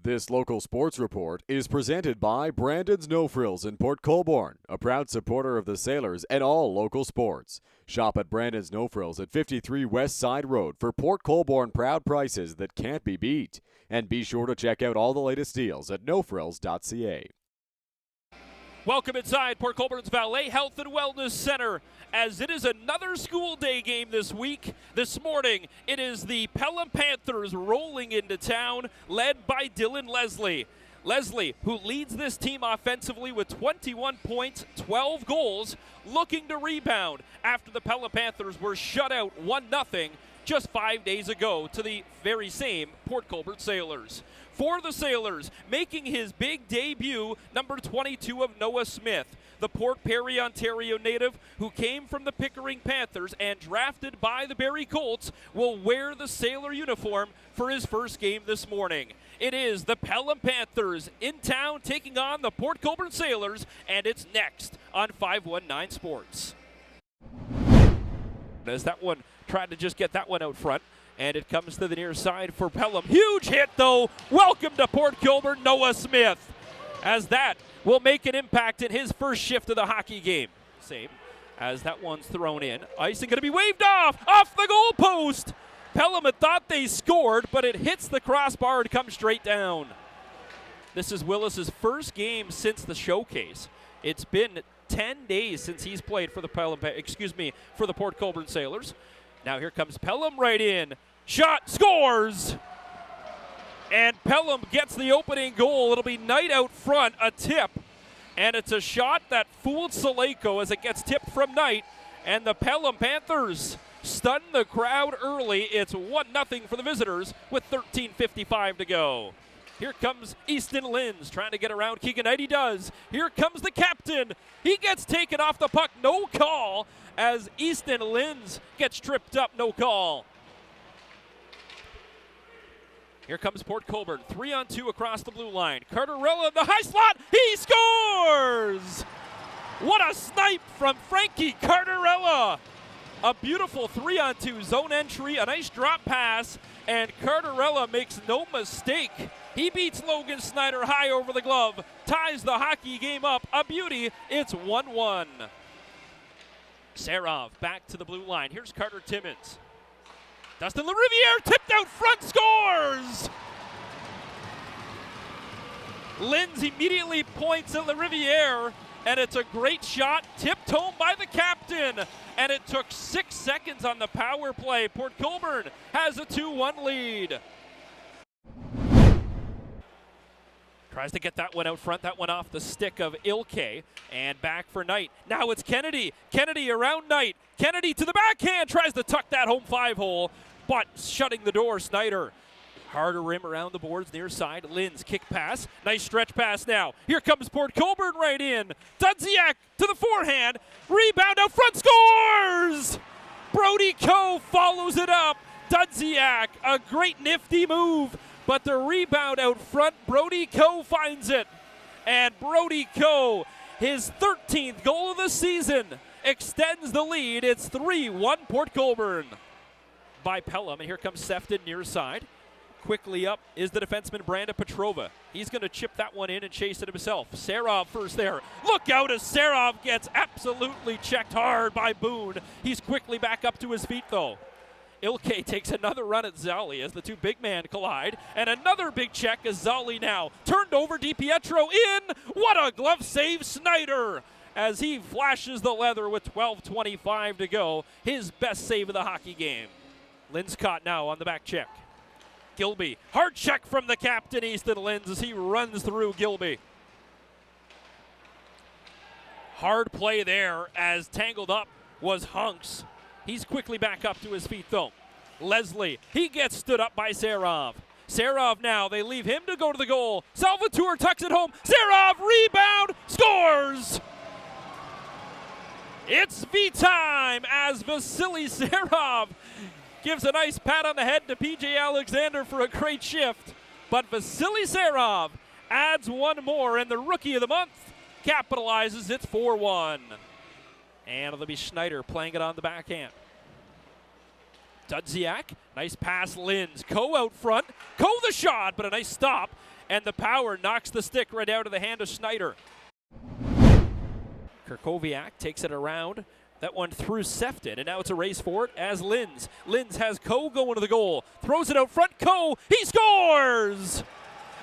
This local sports report is presented by Brandon's No Frills in Port Colborne, a proud supporter of the Sailors and all local sports. Shop at Brandon's No Frills at 53 West Side Road for Port Colborne proud prices that can't be beat. And be sure to check out all the latest deals at nofrills.ca. Welcome inside Port Colborne's Vale Health and Wellness Center, as it is another school day game this week. This morning, it is the Pelham Panthers rolling into town, led by Dylan Leslie. Leslie, who leads this team offensively with 21 points, 12 goals, looking to rebound after the Pelham Panthers were shut out 1-0 just 5 days ago to the very same Port Colborne Sailors. For the Sailors, making his big debut, number 22 of Noah Smith, the Port Perry, Ontario native who came from the Pickering Panthers and drafted by the Barrie Colts, will wear the Sailor uniform for his first game this morning. It is the Pelham Panthers in town taking on the Port Colborne Sailors, and it's next on 519 Sports. As that one tried to just get that one out front. And it comes to the near side for Pelham. Huge hit, though. Welcome to Port Colborne, Noah Smith. As that will make an impact in his first shift of the hockey game. Same as that one's thrown in. Icing going to be waved off the goal post. Pelham had thought they scored, but it hits the crossbar and comes straight down. This is Willis's first game since the showcase. It's been 10 days since he's played for the for the Port Colborne Sailors. Now here comes Pelham right in. Shot, scores! And Pelham gets the opening goal. It'll be Knight out front, a tip. And it's a shot that fooled Saleko as it gets tipped from Knight. And the Pelham Panthers stun the crowd early. It's 1-0 for the visitors with 13:55 to go. Here comes Easton Linz trying to get around Keegan Knight. He does. Here comes the captain. He gets taken off the puck. No call as Easton Linz gets tripped up. No call. Here comes Port Colborne. 3-on-2 across the blue line. Carterella in the high slot. He scores! What a snipe from Frankie Carterella. A beautiful 3-on-2 zone entry, a nice drop pass, and Carterella makes no mistake. He beats Logan Snyder high over the glove, ties the hockey game up. A beauty. It's 1-1. Serov back to the blue line. Here's Carter Timmins. Dustin LaRiviere tipped out front, scores! Linz immediately points at LaRiviere, and it's a great shot, tipped home by the captain. And it took 6 seconds on the power play. Port Colborne has a 2-1 lead. Tries to get that one out front, that one off the stick of Ilke, and back for Knight. Now it's Kennedy. Kennedy around Knight. Kennedy to the backhand, tries to tuck that home 5-hole, but shutting the door, Snyder. Harder rim around the boards, near side. Linz, kick pass. Nice stretch pass now. Here comes Port Colborne right in. Dudziak to the forehand. Rebound out front, scores! Brody Coe follows it up. Dudziak, a great nifty move. But the rebound out front, Brody Coe finds it. And Brody Coe, his 13th goal of the season, extends the lead. It's 3-1 Port Colborne by Pelham. And here comes Sefton near side. Quickly up is the defenseman Branda Petrova. He's going to chip that one in and chase it himself. Serov first there. Look out as Serov gets absolutely checked hard by Boone. He's quickly back up to his feet though. Ilke takes another run at Zali as the two big men collide. And another big check as Zali now turned over. DiPietro in. What a glove save, Snyder, as he flashes the leather with 12:25 to go. His best save of the hockey game. Linz caught now on the back check. Gilby, hard check from the captain, Easton Linz, as he runs through Gilby. Hard play there as tangled up was Hunks. He's quickly back up to his feet though. Leslie, he gets stood up by Serov. Serov now, they leave him to go to the goal. Salvatore tucks it home. Serov, rebound, scores! It's V-time as Vasily Serov gives a nice pat on the head to P.J. Alexander for a great shift. But Vasily Serov adds one more, and the Rookie of the Month capitalizes. It's 4-1. And it'll be Schneider playing it on the backhand. Dudziak, nice pass, Linz. Coe out front. Coe the shot, but a nice stop. and the power knocks the stick right out of the hand of Schneider. Kerkoviak takes it around. That one through Sefton, and now it's a race for it as Linz. Linz has Coe going to the goal. Throws it out front. Coe, he scores!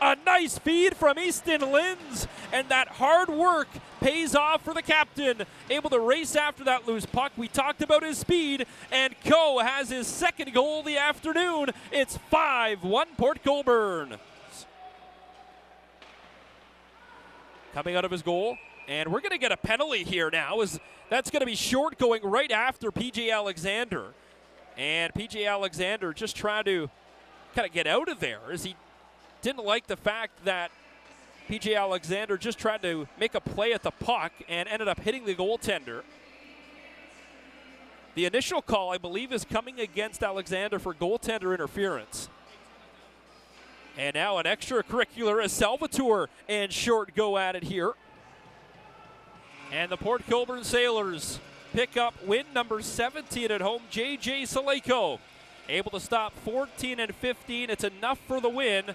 A nice feed from Easton Linz, and that hard work pays off for the captain. Able to race after that loose puck. We talked about his speed, and Coe has his second goal of the afternoon. It's 5-1 Port Colborne. Coming out of his goal, and we're going to get a penalty here now. That's going to be short going right after P.J. Alexander. And P.J. Alexander just trying to kind of get out of there as he didn't like the fact that P.J. Alexander just tried to make a play at the puck and ended up hitting the goaltender. The initial call, I believe, is coming against Alexander for goaltender interference. And now an extracurricular as Salvatore and Short go at it here. And the Port Colborne Sailors pick up win number 17 at home. J.J. Saleko able to stop 14 and 15. It's enough for the win.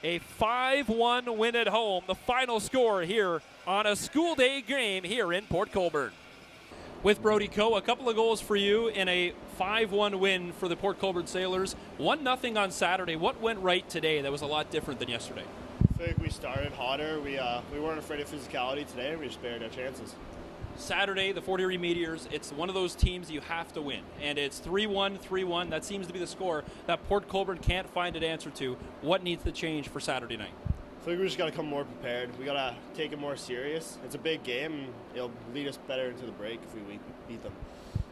A 5-1 win at home. The final score here on a school day game here in Port Colborne. With Brody Coe, a couple of goals for you in a 5-1 win for the Port Colborne Sailors. 1-0 on Saturday. What went right today that was a lot different than yesterday? I feel like we started hotter. We weren't afraid of physicality today. We just spared our chances. Saturday, the Fort Erie Meteors, it's one of those teams you have to win. And it's 3-1, 3-1. That seems to be the score that Port Colborne can't find an answer to. What needs to change for Saturday night? I think we just got to come more prepared. We got to take it more serious. It's a big game, and it'll lead us better into the break if we beat them.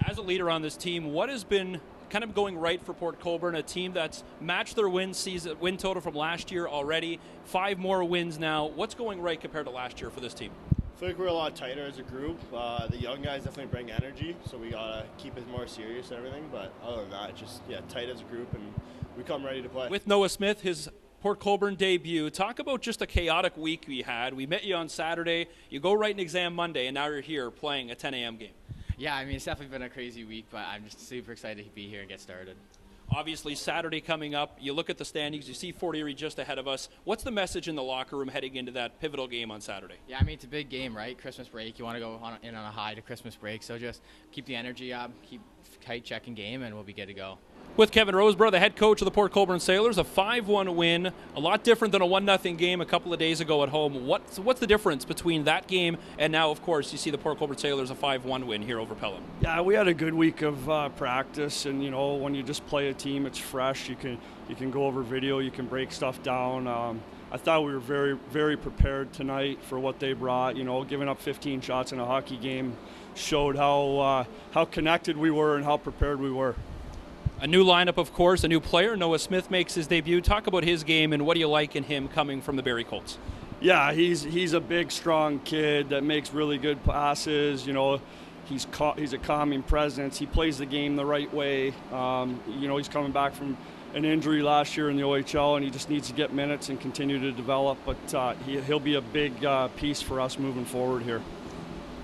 As a leader on this team, what has been kind of going right for Port Colborne, a team that's matched their win total from last year already, 5 more wins now? What's going right compared to last year for this team? I feel like we're a lot tighter as a group. The young guys definitely bring energy, so we got to keep it more serious and everything. But other than that, just tight as a group, and we come ready to play. With Noah Smith, his Port Colborne debut, talk about just a chaotic week we had. We met you on Saturday, you go write an exam Monday, and now you're here playing a 10 a.m. game. Yeah, I mean, it's definitely been a crazy week, but I'm just super excited to be here and get started. Obviously, Saturday coming up, you look at the standings, you see Fort Erie just ahead of us. What's the message in the locker room heading into that pivotal game on Saturday? Yeah, I mean, it's a big game, right? Christmas break, you want to go in on a high to Christmas break, so just keep the energy up, keep tight checking game, and we'll be good to go. With Kevin Roseborough, the head coach of the Port Colborne Sailors, a 5-1 win, a lot different than a 1-0 game a couple of days ago at home. What's the difference between that game and now, of course, you see the Port Colborne Sailors a 5-1 win here over Pelham? Yeah, we had a good week of practice, and when you just play a team, it's fresh. You can go over video, you can break stuff down. I thought we were very, very prepared tonight for what they brought. Giving up 15 shots in a hockey game showed how connected we were and how prepared we were. A new lineup, of course, a new player. Noah Smith makes his debut. Talk about his game and what do you like in him coming from the Barrie Colts? Yeah, he's a big, strong kid that makes really good passes. He's a calming presence. He plays the game the right way. He's coming back from an injury last year in the OHL, and he just needs to get minutes and continue to develop. But he'll be a big piece for us moving forward here.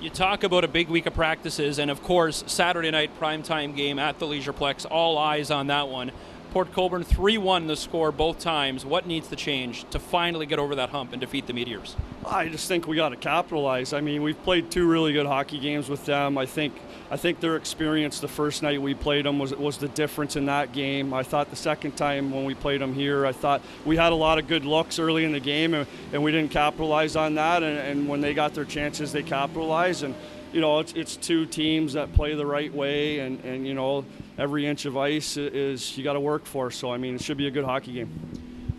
You talk about a big week of practices, and of course, Saturday night primetime game at the Leisureplex. All eyes on that one. Port Colborne 3-1 the score both times. What needs to change to finally get over that hump and defeat the Meteors? I just think we got to capitalize. I mean, we've played 2 really good hockey games with them. I think their experience the first night we played them was the difference in that game. I thought the second time when we played them here, I thought we had a lot of good looks early in the game, and we didn't capitalize on that. And when they got their chances, they capitalized. And it's 2 teams that play the right way, and every inch of ice is you got to work for. So, I mean, it should be a good hockey game.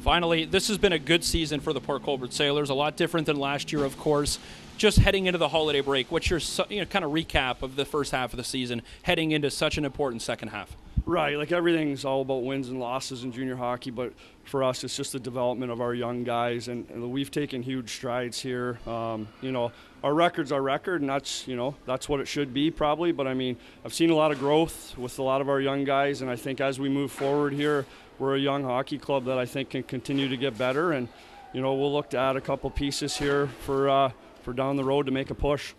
Finally, this has been a good season for the Port Colborne Sailors. A lot different than last year, of course. Just heading into the holiday break, what's your kind of recap of the first half of the season heading into such an important second half? Right, like everything's all about wins and losses in junior hockey, but for us it's just the development of our young guys, and we've taken huge strides here. Our record's our record, and that's what it should be probably, but I mean, I've seen a lot of growth with a lot of our young guys, and I think as we move forward here, we're a young hockey club that I think can continue to get better, and we'll look to add a couple pieces here for down the road to make a push.